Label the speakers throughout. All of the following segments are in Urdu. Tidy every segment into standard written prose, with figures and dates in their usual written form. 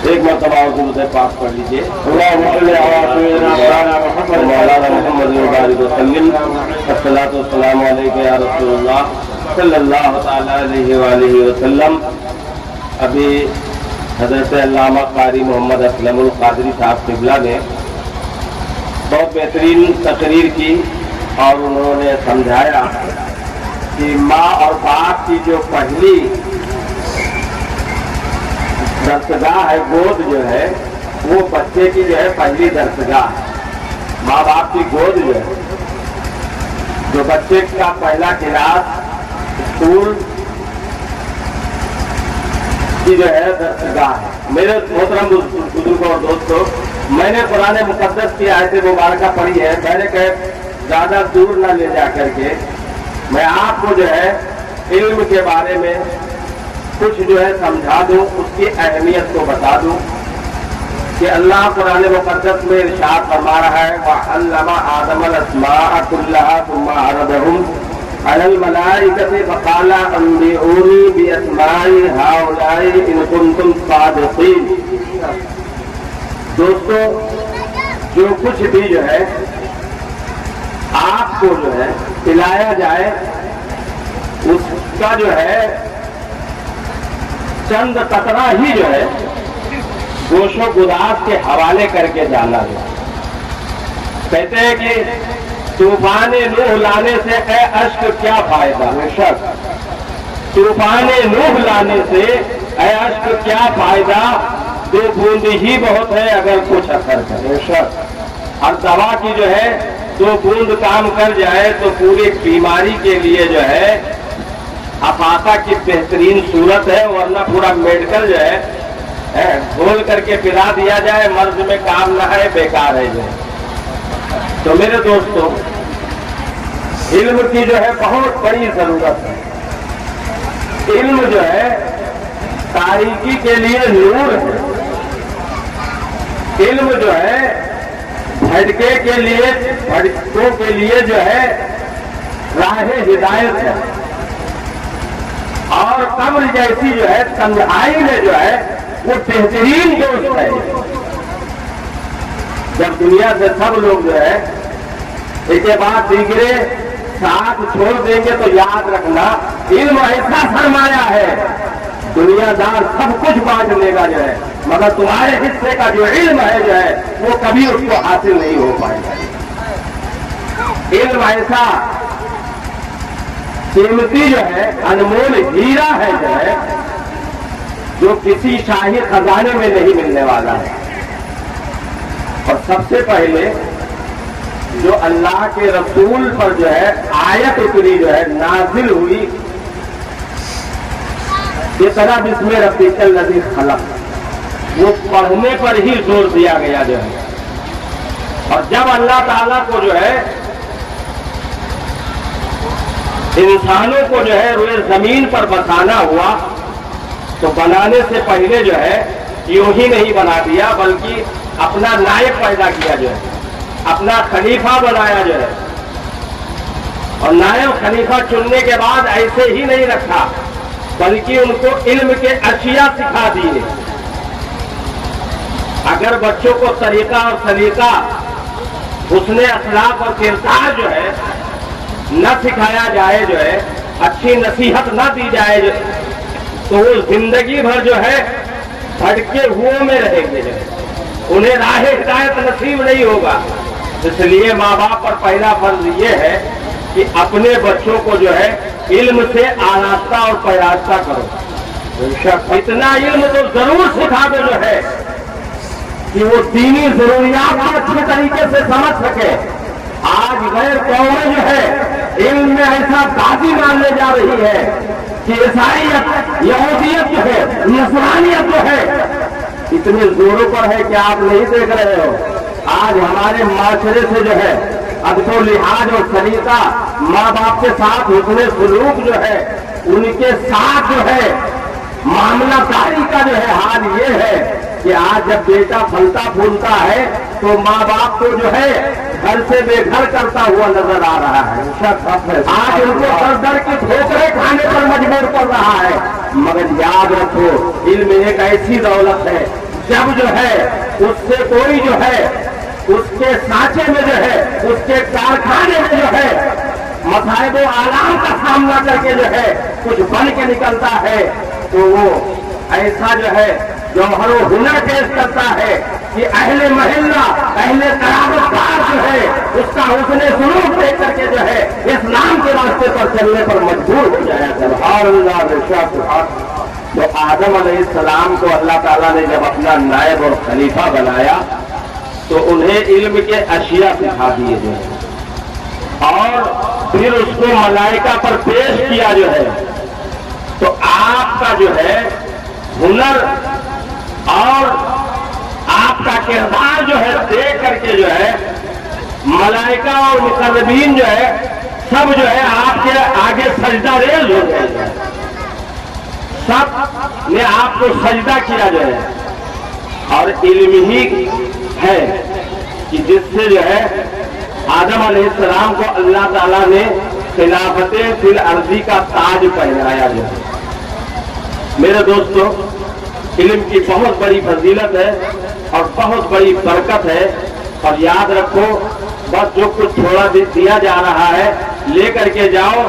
Speaker 1: ایک مرتبہ اور درود پاک پڑھ لیجیے. اللہم صلی علی سیدنا محمد مولانا محمد وبارک وسلم. الصلاۃ والسلام علیک یا رسول اللہ صلی اللہ تعالی علیہ وآلہ وسلم. ابھی حضرت علامہ قاری محمد اسلم القادری صاحب قبلہ نے بہت بہترین تقریر کی اور انہوں نے سمجھایا کہ ماں اور باپ کی جو پہلی درسگاہ ہے، گود جو ہے وہ بچے کی جو ہے پہلی درسگاہ ہے. ماں باپ کی گود جو ہے، جو بچے کا پہلا کلاس اسکول کی جو ہے درسگاہ ہے. میرے محترم بزرگوں اور دوستوں، میں نے قرآن مقدس کی آیت مبارکہ پڑھی ہے. میں نے کہا زیادہ دور نہ لے جا کر کے میں آپ کو جو ہے علم کے بارے میں کچھ جو ہے سمجھا دوں، اس کی اہمیت کو بتا دوں کہ اللہ قرآن مقدس میں ارشاد فرما رہا ہے وَعَلَّمَ آدَمَ الْأَسْمَاءَ كُلَّهَا ثُمَّ عَرَضَهُمْ عَلَى الْمَلَائِكَةِ فَقَالَ أَنبِئُونِي بِأَسْمَاءِ هَؤُلَاءِ إِن كُنتُمْ صَادِقِينَ. دوستو، جو کچھ بھی جو ہے آپ کو جو ہے پلایا جائے اس کا جو ہے چند قطرہ ہی جو ہے گوش و گداز کے حوالے کر کے جانا ہے. کہتے ہیں کہ طوفان نوح لانے سے اے اشک کیا فائدہ. بے شک طوفان نوح لانے سے اے اشک کیا فائدہ، 2 بوند ہی بہت ہے اگر کچھ اثر کرے. بے شک ہر دوا کی جو ہے 2 بوند کام کر جائے تو پوری بیماری کے لیے جو ہے افاقہ کی بہترین صورت ہے، ورنہ پورا میڈیکل جو ہے گھول کر کے پلا دیا جائے، مرض میں کام نہ ہے، بیکار ہے جو. تو میرے دوستوں، علم کی جو ہے بہت بڑی ضرورت ہے. علم جو ہے تاریکی کے لیے نور ہے. علم جو ہے بھٹکے کے لیے، بھٹکوں کے لیے جو ہے راہ ہدایت ہے. اور قبر جیسی جو ہے تنہائی میں جو ہے وہ بہترین دوست ہے. جب دنیا سے سب لوگ جو ہے ایک کے بعد دیگرے ساتھ چھوڑ دیں گے تو یاد رکھنا علم ایسا سرمایہ ہے، دنیا دار سب کچھ بانٹ لے گا جو ہے، مگر تمہارے حصے کا جو علم ہے جو ہے وہ کبھی اس کو حاصل نہیں ہو پائے گا. علم ایسا قیمتی جو ہے انمول ہیرا ہے جو ہے، جو کسی شاہی خزانے میں نہیں ملنے والا ہے. اور سب سے پہلے جو اللہ کے رسول پر جو ہے آیت اتری جو ہے نازل ہوئی، یہ طرح بسم ربک الذی خلق، وہ پڑھنے پر ہی زور دیا گیا جو ہے. اور جب اللہ تعالیٰ کو جو ہے انسانوں کو جو ہے روئے زمین پر بسانا ہوا تو بنانے سے پہلے جو ہے یوں ہی نہیں بنا دیا، بلکہ اپنا نائب پیدا کیا جو ہے، اپنا خلیفہ بنایا جو ہے. اور نائب خلیفہ چننے کے بعد ایسے ہی نہیں رکھا، بلکہ ان کو علم کے اشیاء سکھا دیے. اگر بچوں کو طریقہ اور سلیقہ، حسن اخلاق اور کردار جو ہے نہ سکھایا جائے جو ہے، اچھی نصیحت نہ دی جائے جو، تو وہ زندگی بھر جو ہے بھٹکے ہوئے میں رہیں گے جو ہے، انہیں راہ ہدایت نصیب نہیں ہوگا. اس لیے ماں باپ پر پہلا فرض یہ ہے کہ اپنے بچوں کو جو ہے علم سے آراستہ اور پیراستہ کرو. اتنا علم تو ضرور سکھا دو جو ہے کہ وہ دینی ضروریات کو اچھے طریقے سے سمجھ سکے. آج غیر قومیں جو ہے علم میں ایسا دادی ماننے جا رہی ہے کہ عیسائیت، یہودیت جو ہے، نصرانیت جو ہے اتنے زوروں پر ہے کہ آپ نہیں دیکھ رہے ہو. آج ہمارے معاشرے سے جو ہے ادب و لحاظ اور سلیقہ، ماں باپ کے ساتھ حسن سلوک جو ہے، ان کے ساتھ جو ہے معاملہ داری کا جو ہے حال یہ ہے کہ آج جب بیٹا پھلتا پھولتا ہے تو ماں باپ کو جو ہے گھر سے بے گھر کرتا ہوا نظر آ رہا ہے. آج ان کو در در کی ٹھوکریں کھانے پر مجبور کر رہا ہے. مگر یاد رکھو علم ایک ایسی دولت ہے جب جو ہے اس سے کوئی جو ہے اس کے سانچے میں جو ہے اس کے کارخانے میں جو ہے مصائب و آلام کا سامنا کر کے جو ہے کچھ بن کے نکلتا ہے تو وہ ایسا جو ہے جوہر و ہنر پیش کرتا ہے کہ اہل محلہ اہل قرابتدار جو ہے اس کا حسن سلوک دیکھ کر کے جو ہے اسلام کے راستے پر چلنے پر مجبور ہو جایا سبحان اللہ سبحان۔ تو آدم علیہ السلام کو اللہ تعالیٰ نے جب اپنا نائب اور خلیفہ بنایا تو انہیں علم کے اشیاء سکھا دیے جو ہے اور پھر اس کو ملائکہ پر پیش کیا جو ہے۔ تو آپ کا جو ہے ہنر اور آپ کا کردار جو ہے دیکھ کر کے جو ہے ملائکہ اور مقربین جو ہے سب جو ہے آپ کے آگے سجدہ ریز ہو گئے، سب نے آپ کو سجدہ کیا جو ہے۔ اور علم ہی ہے کہ جس سے جو ہے آدم علیہ السلام کو اللہ تعالیٰ نے خلافت فی الارض کا تاج پہنایا جو ہے۔ میرے دوستو، علم کی بہت بڑی فضیلت ہے اور بہت بڑی برکت ہے، اور یاد رکھو بس جو کچھ تھوڑا دیا جا رہا ہے لے کر کے جاؤ،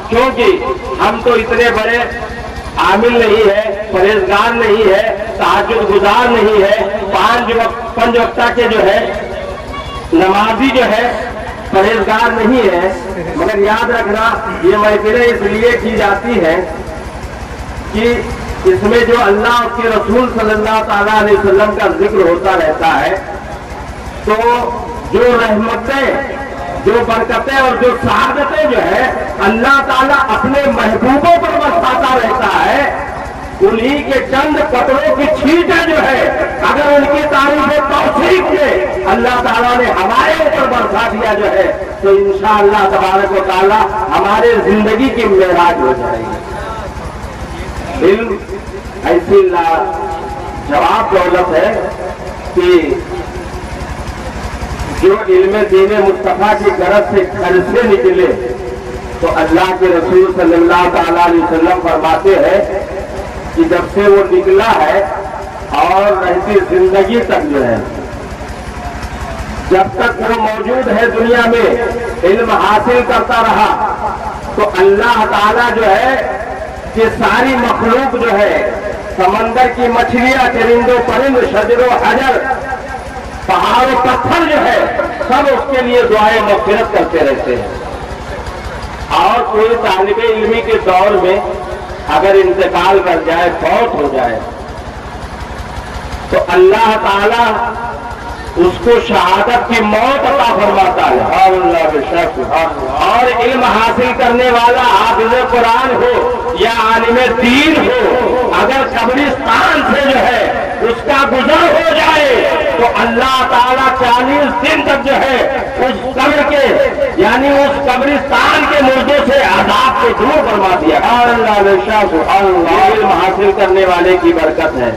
Speaker 1: کیونکہ ہم تو اتنے بڑے عامل نہیں ہے، پرہیزگار نہیں ہے، تہجد گزار نہیں ہے، پانچ وقتہ کے جو ہے نمازی جو ہے پرہیزگار نہیں ہے، مگر یاد رکھنا یہ محفلیں اس لیے کی جاتی ہیں کہ اس میں جو اللہ اور کے رسول صلی اللہ تعالیٰ علیہ وسلم کا ذکر ہوتا رہتا ہے، تو جو رحمتیں جو برکتیں اور جو سعادتیں جو ہے اللہ تعالیٰ اپنے محبوبوں پر برساتا رہتا ہے، انہی کے چند قطروں کی چھینٹیں جو ہے اگر ان کی تعریف توصیف میں اللہ تعالیٰ نے ہمارے اوپر برسا دیا جو ہے تو انشاءاللہ تبارک و تعالیٰ ہمارے زندگی کی معراج ہو جائے گی۔ علم ایسی جواب دولت ہے کہ جو علم دین مصطفیٰ کی غرض سے گھر سے نکلے تو اللہ کے رسول صلی اللہ تعالیٰ علیہ وسلم فرماتے ہیں کہ جب سے وہ نکلا ہے اور رہتی زندگی تک جو ہے جب تک وہ موجود ہے دنیا میں علم حاصل کرتا رہا تو اللہ تعالیٰ جو ہے کہ ساری مخلوق جو ہے سمندر کی مچھلیاں، چرند و پرند، شجر و حجر، پہاڑ و پتھر جو ہے سب اس کے لیے دعائیں مغفرت کرتے رہتے ہیں۔ اور کوئی طالب علمی کے دور میں اگر انتقال کر جائے، فوت ہو جائے، تو اللہ تعالیٰ اس کو شہادت کی موت عطا فرماتا ہے۔ اللہ بے شک۔ اور علم حاصل کرنے والا حافظ قرآن ہو یا عالم دین ہو، اگر قبرستان سے جو ہے اس کا گزر ہو جائے تو اللہ تعالیٰ 40 دن تک جو ہے اس قبر کے یعنی اس قبرستان کے مردوں سے عذاب کو دور فرما دیا۔ اللہ بے شک۔ علم حاصل کرنے والے کی برکت ہے،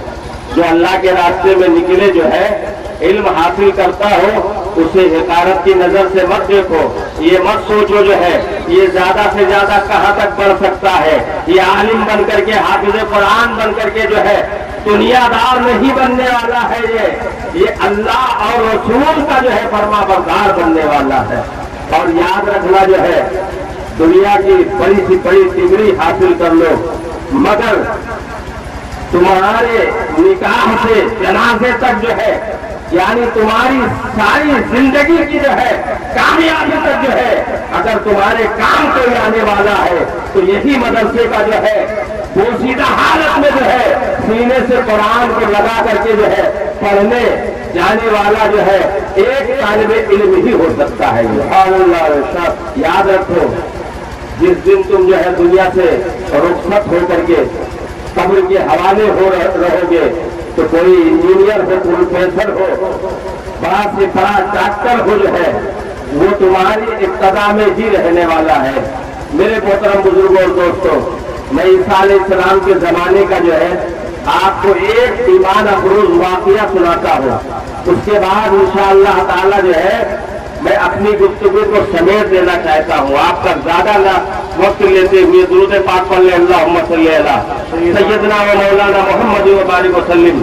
Speaker 1: جو اللہ کے راستے میں نکلے جو ہے علم حاصل کرتا ہو اسے حقارت کی نظر سے مت دیکھو، یہ مت سوچو جو ہے یہ زیادہ سے زیادہ کہاں تک بڑھ سکتا ہے، یہ عالم بن کر کے حافظ قرآن بن کر کے جو ہے دنیا دار نہیں بننے والا ہے، یہ اللہ اور رسول کا جو ہے فرما بردار بننے والا ہے۔ اور یاد رکھنا جو ہے دنیا کی بڑی سی بڑی ڈگری حاصل کر لو، مگر تمہارے نکاح سے جنازے تک جو ہے یعنی تمہاری ساری زندگی کی جو ہے کامیابی تک جو ہے اگر تمہارے کام کوئی آنے والا ہے تو یہی مدرسے کا جو ہے بوسیدہ حالت میں جو ہے سینے سے قرآن کو لگا کر کے جو ہے پڑھنے جانے والا جو ہے ایک طالب علم ہی ہو سکتا ہے۔ اللہ یاد رکھو جس دن تم جو ہے دنیا سے رخصت ہو کر کے قبر کے حوالے ہو رہو گے تو کوئی انجینئر ہو، پروفیسر ہو، بڑا سے بڑا ڈاکٹر ہو جو ہے وہ تمہاری ابتدا میں ہی رہنے والا ہے۔ میرے محترم بزرگوں اور دوستوں، میں عیسیٰ علیہ السلام کے زمانے کا جو ہے آپ کو ایک ایمان افروز واقعہ سناتا ہوں، اس کے بعد انشاءاللہ تعالی جو ہے میں اپنی گفتگو کو سمیٹ دینا چاہتا ہوں۔ آپ کا زیادہ نہ وقت لیتے ہوئے درود پاک پڑھ لیں، اللہم صلی علی سیدنا و مولانا محمد و بارک وسلم۔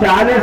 Speaker 1: 40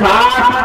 Speaker 1: 60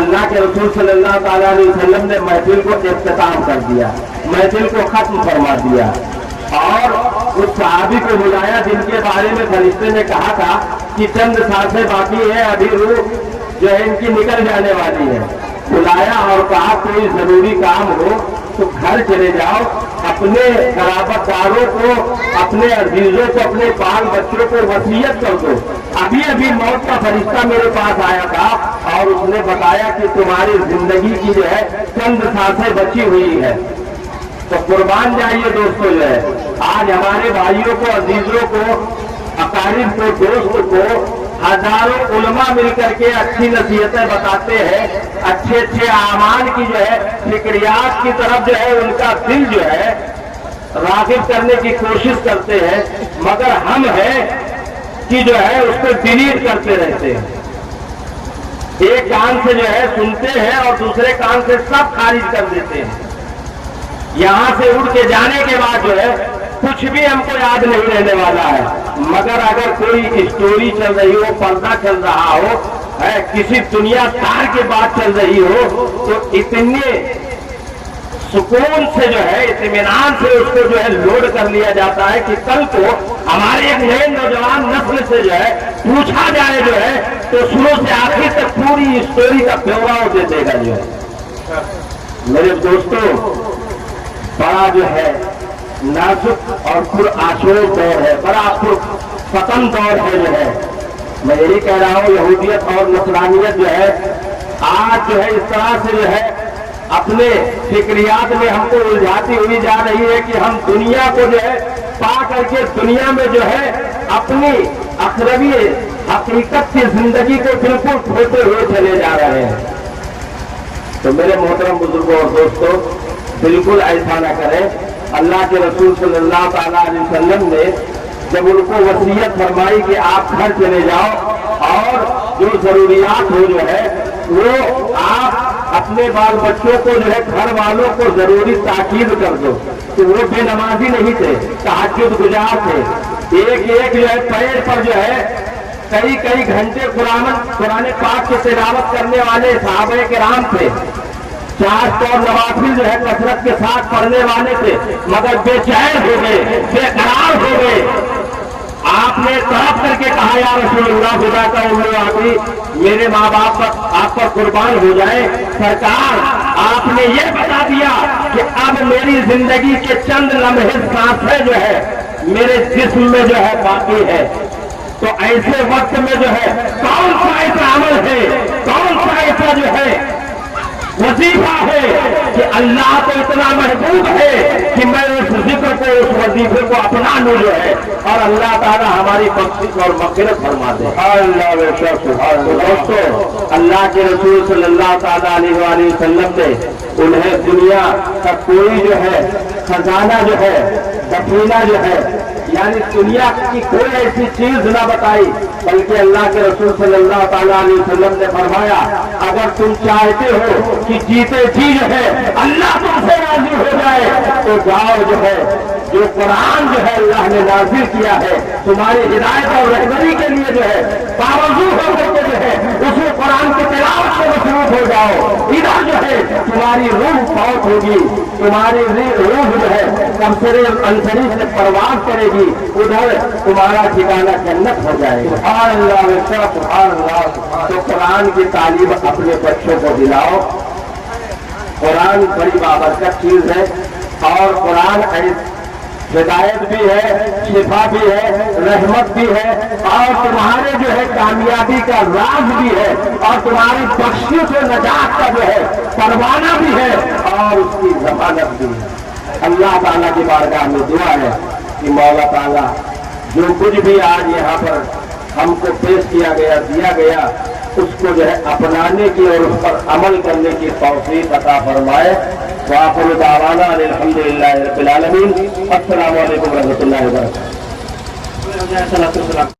Speaker 1: اللہ کے رسول صلی اللہ تعالیٰ علیہ وسلم نے محفل کو اختتام کر دیا، محفل کو ختم فرما دیا، اور اس صحابی کو بلایا جن کے بارے میں فرشتے نے کہا تھا کہ چند سانسیں باقی ہیں، ابھی روح جو ہے ان کی نکل جانے والی ہے۔ بلایا اور کہا کوئی ضروری کام ہو تو گھر چلے جاؤ، اپنے قرابت داروں کو، اپنے عزیزوں کو، اپنے بال بچوں کو وصیت کر دو۔ ابھی ابھی موت کا فرشتہ میرے پاس آیا تھا اور اس نے بتایا کہ تمہاری زندگی کی جو ہے چند سانسیں بچی ہوئی ہے۔ تو قربان جائیے دوستوں، جو ہے آج ہمارے بھائیوں کو، عزیزوں کو، اقارب کو، دوست کو ہزاروں علماء مل کر کے اچھی نصیحتیں بتاتے ہیں، اچھے اچھے اعمال کی جو ہے فکریات کی طرف جو ہے ان کا دل جو ہے راغب کرنے کی کوشش کرتے ہیں، مگر ہم ہیں کہ جو ہے اس کو ڈیلیٹ کرتے رہتے ہیں۔ ایک کان سے جو ہے سنتے ہیں اور دوسرے کان سے سب خارج کر دیتے ہیں۔ یہاں سے اڑ کے جانے کے بعد جو ہے کچھ بھی ہم کو یاد نہیں رہنے والا ہے، مگر اگر کوئی اسٹوری چل رہی ہو، پردہ چل رہا ہو، کسی دنیا دار کی بات چل رہی ہو، تو اتنے سکون سے جو ہے، اطمینان سے اس کو جو ہے لوڈ کر لیا جاتا ہے کہ کل کو ہمارے ایک نئے نوجوان نسل سے جو ہے پوچھا جائے جو ہے تو شروع سے آخر تک پوری اسٹوری کا بیورا وہ دے دے گا۔ جو ہے میرے دوستوں، بڑا جو ہے نازک اور پرآشور دور ہے، بڑا پرفتن دور ہے۔ جو ہے میں یہی کہہ رہا ہوں، یہودیت اور نصرانیت جو ہے آج جو ہے اس طرح سے جو ہے اپنے فکریات میں ہم کو الجھاتی ہوئی جا رہی ہے کہ ہم دنیا کو جو ہے پا کر کے دنیا میں جو ہے اپنی اخروی حقیقت کی زندگی کو بالکل کھوتے ہوئے چلے جا رہے ہیں۔ تو میرے محترم بزرگوں اور دوستوں، بالکل ایسا نہ کریں۔ اللہ کے رسول صلی اللہ تعالیٰ علیہ وسلم نے جب ان کو وصیت فرمائی کہ آپ گھر چلے جاؤ اور جو ضروریات ہو جو ہے وہ آپ اپنے بال بچوں کو جو ہے گھر والوں کو ضروری تاکید کر دو، کہ وہ بے نمازی نہیں تھے، تہجد گزار تھے، ایک ایک جو ہے پیر پر جو ہے کئی کئی گھنٹے قرآن پاک کی تلاوت کرنے والے صحابہ کرام تھے، 4 اور نوافل جو ہے کثرت کے ساتھ پڑھنے والے تھے، مگر بے چین ہو گئے، بے قرار ہو گئے۔ آپ نے طرف کر کے کہا یا رسول اللہ، خدا کا عمر آتی، میرے ماں باپ پر آپ پر قربان ہو جائے، سرکار آپ نے یہ بتا دیا کہ اب میری زندگی کے چند لمحے سانسیں جو ہے میرے جسم میں جو ہے باقی ہے، تو ایسے وقت میں جو ہے کون سا ایسا عمل ہے، کون سا ایسا جو ہے وظیفہ ہے کہ اللہ کو اتنا محبوب ہے کہ میں اس ذکر کو، اس وظیفے کو اپنا لوں جو ہے، اور اللہ تعالیٰ ہماری بخشش اور مغفرت فرما دے۔ دوستو، اللہ کے رسول صلی اللہ تعالیٰ علیہ وآلہ وسلم نے انہیں دنیا کا کوئی جو ہے خزانہ جو ہے، دفینہ جو ہے، یعنی دنیا کی کوئی ایسی چیز نہ بتائی، بلکہ اللہ کے رسول صلی اللہ تعالیٰ علیہ وسلم نے فرمایا اگر تم چاہتے ہو کہ جیتے جی جو ہے اللہ تم سے راضی ہو جائے تو جاؤ جو ہے جو قرآن جو ہے اللہ نے نازل کیا ہے تمہاری ہدایت اور رہبری کے لیے جو ہے باوجود ہو کر کے جو ہے اسی قرآن کی تلاوت سے مصروف ہو جاؤ، ادھر جو ہے تمہاری روح فوت ہوگی، تمہاری روح جو ہے کمسر انصری سے پرواز کرے گی، ادھر تمہارا ٹھکانہ جنت ہو جائے گا۔ سبحان اللہ، سبحان اللہ۔ تو قرآن کی تعلیم اپنے بچوں کو دلاؤ۔ قرآن بڑی بابرکت چیز ہے، اور قرآن ہدایت بھی ہے، شفا بھی ہے، رحمت بھی ہے، اور تمہارے جو ہے کامیابی کا راز بھی ہے، اور تمہاری بخشش و نجات کا جو ہے پروانہ بھی ہے، اور اس کی ضمانت بھی ہے۔ اللہ تعالیٰ کی بارگاہ میں دعا ہے کہ مولا تعالیٰ جو کچھ بھی آج یہاں پر ہم کو پیش کیا گیا، دیا گیا، اس کو جو ہے اپنانے کی اور اس پر عمل کرنے کی توفیق عطا فرمائے۔ وآخر دعوانا الحمدللہ رب العالمین۔ السلام علیکم ورحمۃ اللہ وبرکاتہ۔